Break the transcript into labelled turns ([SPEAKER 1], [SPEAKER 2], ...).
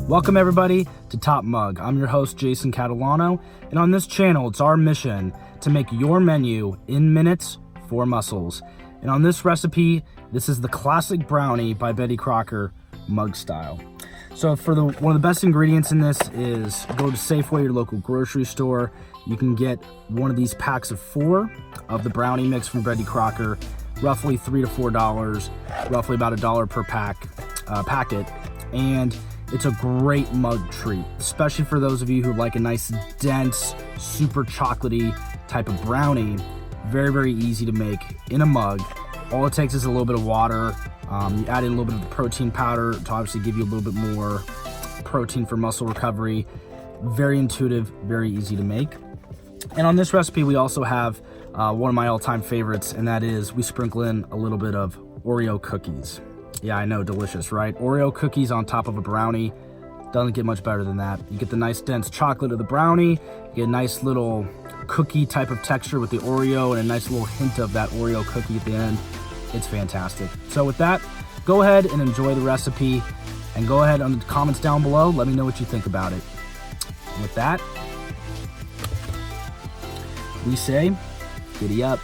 [SPEAKER 1] Welcome everybody to Top Mug. I'm your host Jason Catalano, and on this channel it's our mission to make your menu in minutes for muscles. And on this recipe, this is the classic brownie by Betty Crocker, mug style. So one of the best ingredients in this is go to Safeway, your local grocery store. You can get one of these packs of 4 of the brownie mix from Betty Crocker, roughly $3 to $4, roughly about $1 per packet. And it's a great mug treat, especially for those of you who like a nice, dense, super chocolatey type of brownie. Very, very easy to make in a mug. All it takes is a little bit of water. You add in a little bit of the protein powder to obviously give you a little bit more protein for muscle recovery. Very intuitive, very easy to make. And on this recipe, we also have one of my all-time favorites, and that is we sprinkle in a little bit of Oreo cookies. Yeah, I know, delicious, right? Oreo cookies on top of a brownie. Doesn't get much better than that. You get the nice dense chocolate of the brownie, you get a nice little cookie type of texture with the Oreo and a nice little hint of that Oreo cookie at the end. It's fantastic. So with that, go ahead and enjoy the recipe, and go ahead on the comments down below, let me know what you think about it. And with that, we say, giddy up.